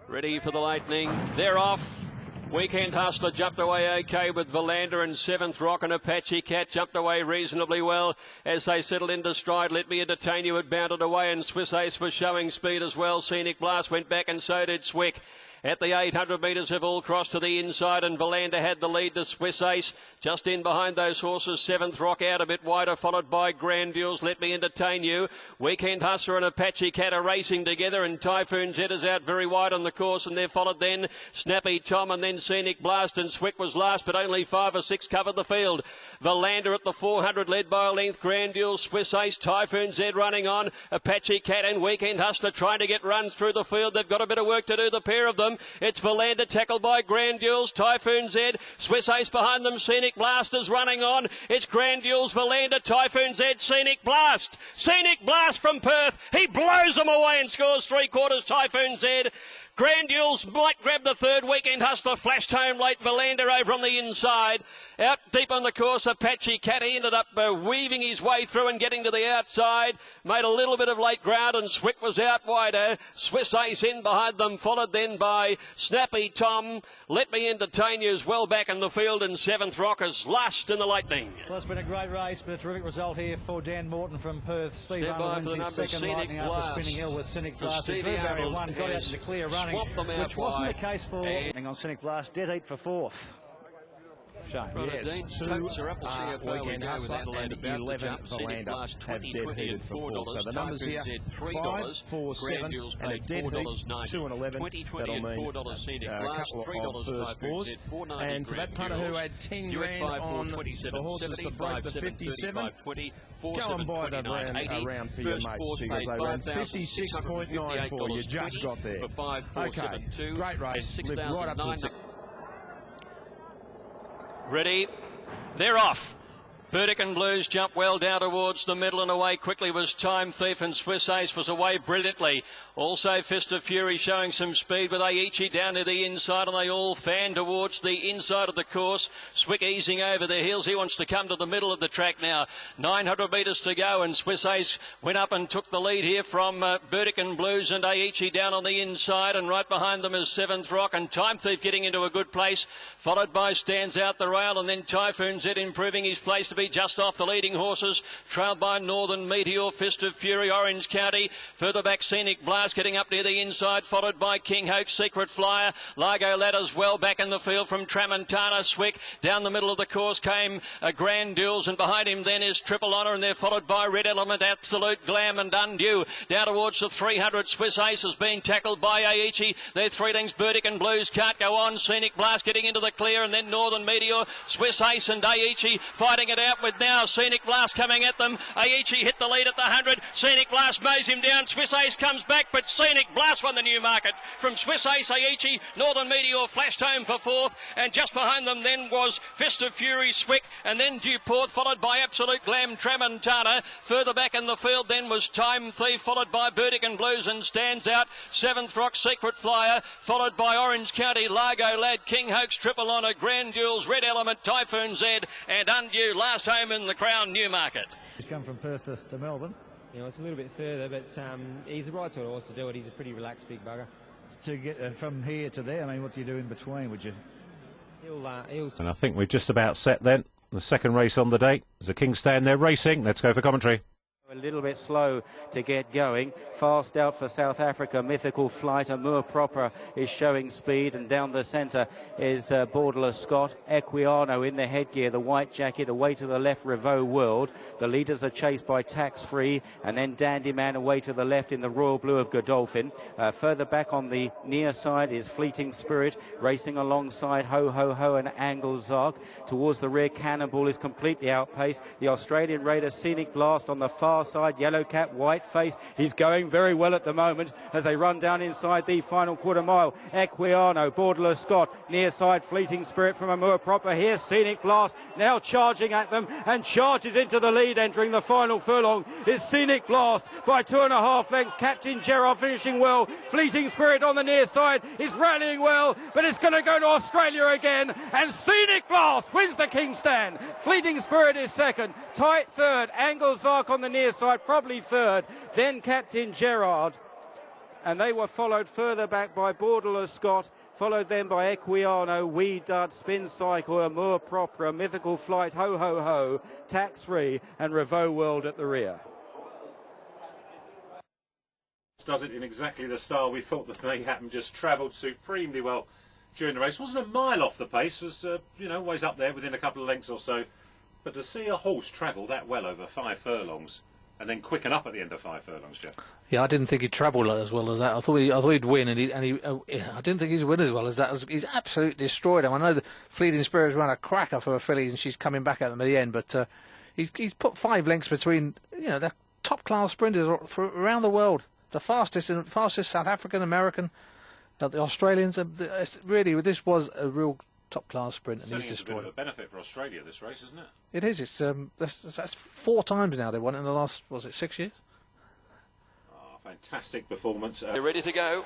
Ready for the Lightning. They're off. Weekend Hustler jumped away okay with Valander, and Seventh Rock and Apache Cat jumped away reasonably well as they settled into stride. Let Me Entertain You had bounded away, and Swiss Ace was showing speed as well. Scenic Blast went back, and so did Swick. At the 800 metres have all crossed to the inside, and Valander had the lead to Swiss Ace. Just in behind those horses, Seventh Rock out a bit wider, followed by Grand Duels, Let Me Entertain You. Weekend Hustler and Apache Cat are racing together, and Typhoon Z is out very wide on the course, and they're followed then Snappy Tom and then Scenic Blast, and Swick was last, but only 5 or 6 covered the field. Valander at the 400 led by a length. Grand Duels, Swiss Ace, Typhoon Z running on. Apache Cat and Weekend Hustler trying to get runs through the field. They've got a bit of work to do, the pair of them. It's Valander tackled by Grand Duels, Typhoon Z, Swiss Ace behind them, Scenic Blast is running on. It's Grand Duels, Valander, Typhoon Z, Scenic Blast. Scenic Blast from Perth. He blows them away and scores 3/4, Typhoon Z. Grand Duels might grab the third. Weekend Hustler flashed home late. Valander over on the inside. Out deep on the course, Apache Cat. He ended up weaving his way through and getting to the outside. Made a little bit of late ground, and Swick was out wider. Swiss Ace in behind them, followed then by Snappy Tom. Let Me Entertain You as well back in the field, and Seventh Rock is last in the Lightning. Well, it's been a great race, but a terrific result here for Dan Morton from Perth. Steve Stand Arnold by wins for the his number, second Lightning Scenic after Blast. Spinning Hill with Scenic For Blast. Stevie Drew Barry Arnold won, got out has to the clear running, swapped them out which wasn't wide. the case for on Scenic Blast. Dead heat for fourth. Shane. Yes, 2 Weekend Hustler and 11 Valander have dead heated for 4. So the numbers here, 5, 4, 7 and a dead heat, 2 and 11. That'll mean a couple of first fours. And for that punter who had 10 grand on the horses to break the 57, go and buy the round for your mates, because they ran 56.94. You just got there. Okay, great race. Lived right up to the... Ready, they're off. Burdekin Blues jump well down towards the middle, and away quickly was Time Thief, and Swiss Ace was away brilliantly. Also Fist of Fury showing some speed with Aichi down to the inside, and they all fan towards the inside of the course. Swick easing over the heels. He wants to come to the middle of the track now. 900 metres to go, and Swiss Ace went up and took the lead here from Burdekin Blues and Aichi down on the inside, and right behind them is Seventh Rock, and Time Thief getting into a good place, followed by Stands Out the Rail, and then Typhoon Z improving his place to be just off the leading horses, trailed by Northern Meteor, Fist of Fury, Orange County. Further back, Scenic Blast getting up near the inside, followed by King Hoax, Secret Flyer. Largo Ladders well back in the field from Tramontana. Swick down the middle of the course came Grand Duels, and behind him then is Triple Honour, and they're followed by Red Element, Absolute Glam and Undue. Down towards the 300, Swiss Ace has been tackled by Aichi. Their 3 lengths, Burdekin Blues can't go on. Scenic Blast getting into the clear, and then Northern Meteor, Swiss Ace and Aichi fighting it out with now Scenic Blast coming at them. Aichi hit the lead at the 100. Scenic Blast mows him down. Swiss Ace comes back, but Scenic Blast won the Newmarket from Swiss Ace. Aichi, Northern Meteor flashed home for 4th, and just behind them then was Fist of Fury, Swick, and then Duport, followed by Absolute Glam, Tramontana. Further back in the field then was Time Thief, followed by Burdekin Blues and Stands Out. Seventh Rock, Secret Flyer, followed by Orange County, Largo Lad, King Hoax, Triple Honour, Grand Duels, Red Element, Typhoon Z, and Undue last home in the Crown Newmarket. He's come from Perth to Melbourne. You know, it's a little bit further, but he's the right sort of horse to do it. He's a pretty relaxed big bugger. To get from here to there, I mean, what do you do in between, would you? He'll And I think we're just about set then. The second race on the day. There's a King Stand there racing. Let's go for commentary. A little bit slow to get going. Fast out for South Africa. Mythical Flight. Amour Proper is showing speed, and down the centre is Borderless Scott. Equiano in the headgear, the white jacket. Away to the left, Revo World. The leaders are chased by Tax Free, and then Dandy Man away to the left in the royal blue of Godolphin. Further back on the near side is Fleeting Spirit, racing alongside Ho Ho Ho and Angle Zark. Towards the rear, Cannonball is completely outpaced. The Australian Raider Scenic Blast on the far side, Yellow Cap, White Face. He's going very well at the moment as they run down inside the final quarter mile. Equiano, Borderless Scott, near side, Fleeting Spirit from Amour Proper. Here's Scenic Blast now charging at them, and charges into the lead. Entering the final furlong is Scenic Blast by 2.5 lengths. Captain Gerard finishing well. Fleeting Spirit on the near side is rallying well, but it's going to go to Australia again, and Scenic Blast wins the King Stand. Fleeting Spirit is second, tight third, Angle Zark on the near side, probably third, then Captain Gerard. and they were followed further back by Bordelais Scott, followed then by Equiano, Wee Dud, Spin Cycle, Amour Propre, Mythical Flight, Ho Ho Ho, Tax Free, and Revo World at the rear. Does it in exactly the style we thought that may happen. Just travelled supremely well during the race. Wasn't a mile off the pace, was always up there within a couple of lengths or so. But to see a horse travel that well over 5 furlongs and then quicken up at the end of 5 furlongs, Jeff. Yeah, I didn't think he'd travel as well as that. I thought he'd win, and I didn't think he'd win as well as that. He's absolutely destroyed him. I know the Fleeting Spirit's run a cracker for a filly, and she's coming back at them at the end. But he's put 5 lengths between the top class sprinters around the world. The fastest South African, American, the Australians. Really, this was a real top-class sprint, and he's destroyed it. It's a bit of a benefit for Australia, this race, isn't it? It is. It's that's 4 times now they've won it in the last, 6 years? Oh, fantastic performance. They're ready to go.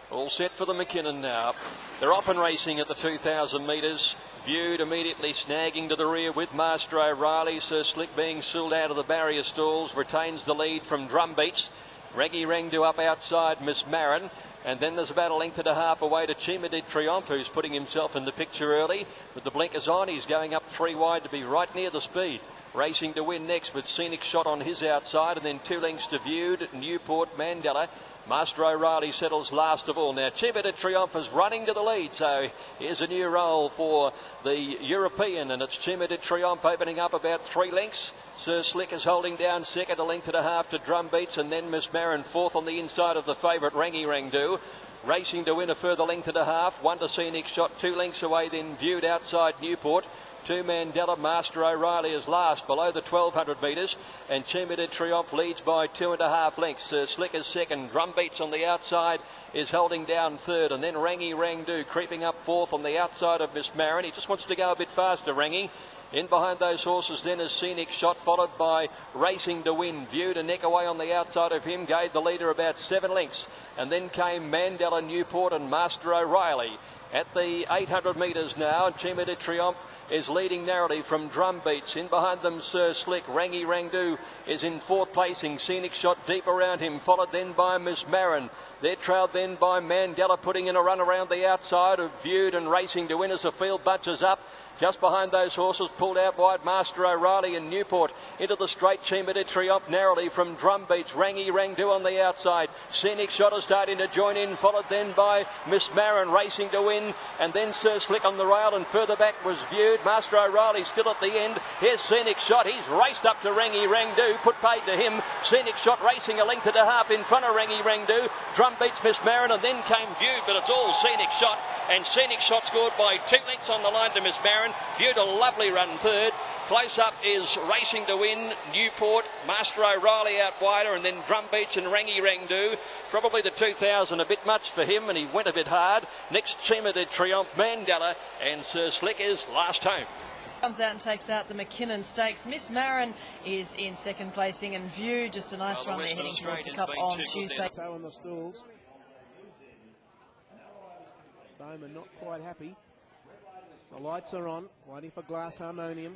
All set for the McKinnon now. They're off and racing at the 2,000 metres. Viewed immediately snagging to the rear with Master O'Reilly. Sir Slick being sealed out of the barrier stalls. Retains the lead from Drumbeats. Reggie Rangdu up outside Miss Marin. And then there's about a length and a half away to Chima de Triomphe, who's putting himself in the picture early. With the blinkers on, he's going up 3 wide to be right near the speed. Racing to Win next with Scenic Shot on his outside, and then 2 lengths to Viewed, Newport, Mandela. Master O'Reilly settles last of all. Now Chima de Triomphe is running to the lead, so here's a new role for the European, and it's Chima de Triomphe opening up about 3 lengths. Sir Slick is holding down second, a length and a half to Drumbeats, and then Miss Marin fourth on the inside of the favourite Rangi Rangdu. Racing to Win a further length and a half. 1 to Scenic Shot, 2 lengths away, then Viewed outside Newport. 2 Mandela. Master O'Reilly is last below the 1,200 metres, and Chima de Triomphe leads by 2.5 lengths. Slick is second. Drumbeats on the outside is holding down third, and then Rangi Rangdu creeping up fourth on the outside of Miss Marin. He just wants to go a bit faster, Rangi. In behind those horses then is Scenic Shot, followed by Racing to Win. Viewed a neck away on the outside of him, gave the leader about 7 lengths. And then came Mandela, Newport and Master O'Reilly. At the 800 metres now, Chima de Triomphe is leading narrowly from Drumbeats. In behind them, Sir Slick. Rangi Rangdu is in 4th placing. Scenic Shot deep around him, followed then by Miss Marin. They're trailed then by Mandela, putting in a run around the outside of Viewed and Racing to Win as the field bunches up. Just behind those horses, pulled out wide, Master O'Reilly and Newport. Into the straight, Chima de Triomphe narrowly from Drumbeats. Rangi Rangdu on the outside. Scenic Shot is starting to join in, followed then by Miss Marin. Racing to Win, and then Sir Slick on the rail, and further back was Viewed. Master O'Reilly still at the end. Here's Scenic Shot. He's raced up to Rangi Rangdu. Put paid to him. Scenic Shot racing a length and a half in front of Rangi Rangdu. Drumbeats Miss Marin, and then came Viewed, but it's all Scenic Shot. And Scenic Shot scored by 2 lengths on the line to Miss Marin. Viewed a lovely run third. Close up is Racing to Win, Newport, Master O'Reilly out wider, and then Drumbeats and Rangi Rangdu. Probably the 2,000 a bit much for him, and he went a bit hard. Next, Chima de Triomphe, Mandela, and Sir Slick is last home. Comes out and takes out the McKinnon Stakes. Miss Marin is in 2nd placing, and View just a nice run there heading towards the Cup on Tuesday. Toe in the stalls. Bowman not quite happy. The lights are on, waiting for Glass Harmonium.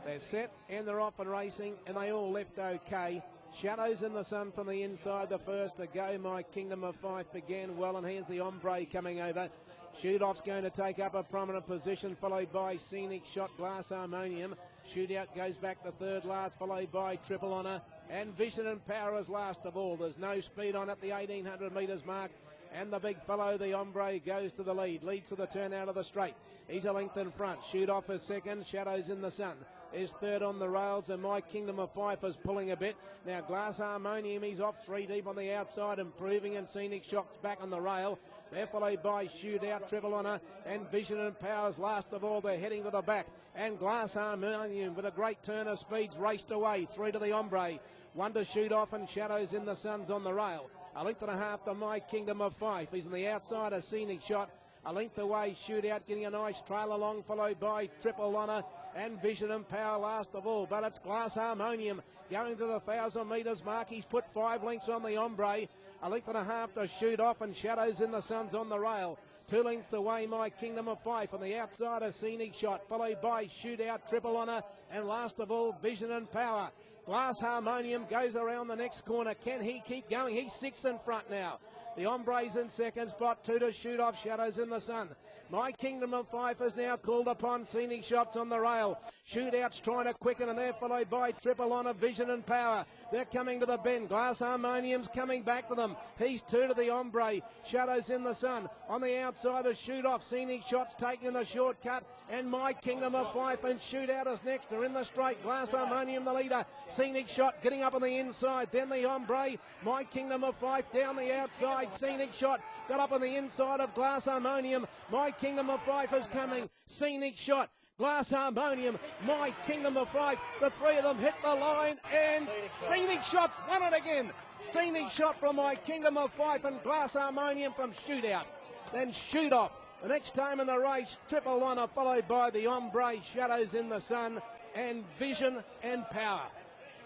They're set and they're off and racing, and they all left okay. Shadows in the Sun from the inside, the first to go. My Kingdom of Fife began well, and here's the Ombre coming over. Shoot-off's going to take up a prominent position, followed by Scenic Shot, Glass Harmonium. Shootout goes back to 3rd last, followed by Triple Honour. And Vision and Power is last of all. There's no speed on at the 1,800 metres mark. And the big fellow, the Ombre, goes to the lead. Leads to the turn out of the straight. He's a length in front. Shoot-off is second. Shadows in the Sun is third on the rails, and My Kingdom of Fife is pulling a bit. Now Glass Harmonium, he's off 3 deep on the outside, improving, and Scenic Shot's back on the rail. They're followed by Shootout, Triple Honour, and Vision and Powers. Last of all, they're heading to the back. And Glass Harmonium, with a great turn of speeds, raced away. 3 to the Ombre. 1 to Shoot-off, and Shadows in the Sun's on the rail. A length and a half to My Kingdom of Fife. He's on the outside, a Scenic Shot. A length away, Shootout, getting a nice trail along, followed by Triple Honour and Vision and Power last of all. But it's Glass Harmonium going to the 1,000 metres mark. He's put 5 lengths on the Ombre. A length and a half to Shoot-off, and Shadows in the Sun's on the rail. 2 lengths away, My Kingdom of Fife. On the outside, a Scenic Shot, followed by Shootout, Triple Honour, and last of all, Vision and Power. Glass Harmonium goes around the next corner. Can he keep going? He's 6 in front now. The Hombre's in second spot, 2 to shoot off, Shadows in the Sun. My Kingdom of Fife is now called upon. Scenic Shots on the rail. Shootouts trying to quicken, and they're followed by Triple Honor, Vision and Power. They're coming to the bend. Glass Harmonium's coming back to them. He's 2 to the Hombre. Shadows in the Sun. On the outside, the shoot off. Scenic Shots taking the shortcut. And My Kingdom of Fife and Shootout is next. They're in the straight. Glass Harmonium the leader. Scenic Shot getting up on the inside. Then the Hombre. My Kingdom of Fife down the outside. Scenic Shot got up on the inside of Glass Harmonium. My Kingdom of Fife is coming. Scenic Shot. Glass Harmonium, My Kingdom of Fife. The three of them hit the line, and Scenic Shots won it again. Scenic Shot from My Kingdom of Fife and Glass Harmonium from Shootout. Then Shoot Off. The next time in the race, Triple Honor, followed by the Hombre, Shadows in the Sun, and Vision and Power.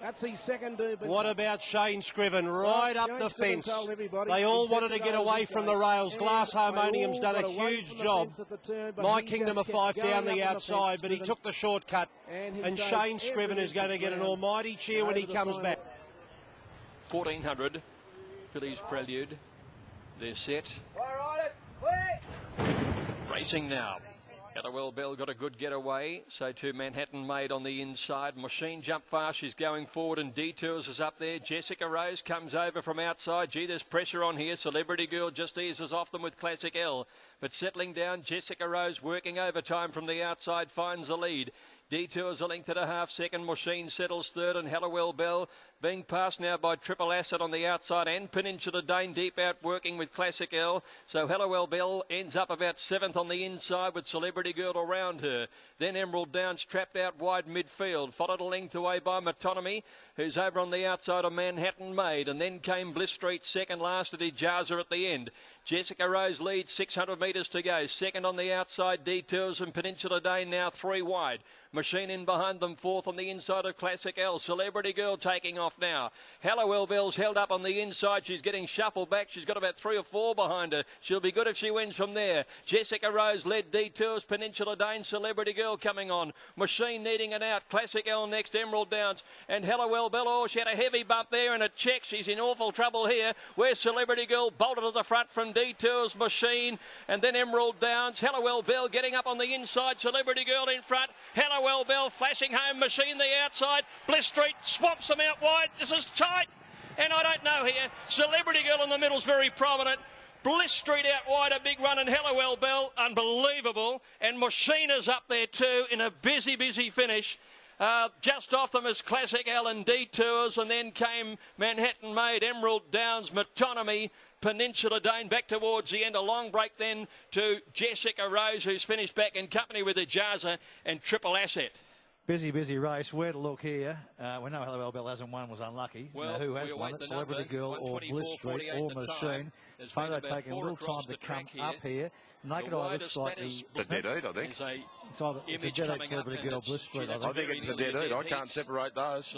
That's his second debut. What about Shane Scriven right up the fence? They all wanted to get away from the rails. Glass Harmonium's done a huge job. My Kingdom of Fife down the outside, but he took the shortcut. And Shane Scriven is going to get an almighty cheer when he comes back. 1400, Phillies Prelude. They're set. Racing now. Helliwell Bell got a good getaway, so too Manhattan Made on the inside. Machine Jump Fast, she's going forward, and Detours is up there. Jessica Rose comes over from outside. Gee, there's pressure on here. Celebrity Girl just eases off them with Classic L. But settling down, Jessica Rose working overtime from the outside, finds the lead. Detours a length and a half second. Machine settles third, and Helliwell Bell being passed now by Triple Asset on the outside, and Peninsula Dane deep out working with Classic L. So Helliwell Bell ends up about 7th on the inside with Celebrity Girl around her. Then Emerald Downs trapped out wide midfield, followed a length away by Metonymy, who's over on the outside of Manhattan Made, and then came Bliss Street second last at Ijaza at the end. Jessica Rose leads, 600 metres to go. Second on the outside, Detours, and Peninsula Dane now 3 wide. Machine in behind them, 4th on the inside of Classic L. Celebrity Girl taking off now. Helliwell Bell's held up on the inside. She's getting shuffled back. She's got about 3 or 4 behind her. She'll be good if she wins from there. Jessica Rose led Detours, Peninsula Dane, Celebrity Girl coming on. Machine needing an out. Classic L next, Emerald Downs, and Helliwell Bell. Oh, she had a heavy bump there and a check. She's in awful trouble here. Where's Celebrity Girl bolted to the front from Detours, Machine, and then Emerald Downs. Helliwell Bell getting up on the inside. Celebrity Girl in front. Helliwell Bell flashing home. Machine the outside. Bliss Street swaps them out wide. This is tight, and I don't know here. Celebrity Girl in the middle is very prominent. Bliss Street out wide, a big run, and Helliwell Bell, unbelievable. And Machine is up there too in a busy finish. Just off them is Classic L and Detours, and then came Manhattan Made, Emerald Downs, Metonymy, Peninsula Dane back towards the end. A long break then to Jessica Rose, who's finished back in company with Ijaza and Triple Asset. Busy race. Where to look here? We know Helliwell Bell hasn't won, was unlucky. Well, who has won it? Celebrity Girl or Bliss Street or Machine. Photo taking a little time to come up here. Naked Eye looks like the dead eat, I think. It's a dead eat, Celebrity Girl, Bliss Street. I think it's the dead eat. I can't separate those.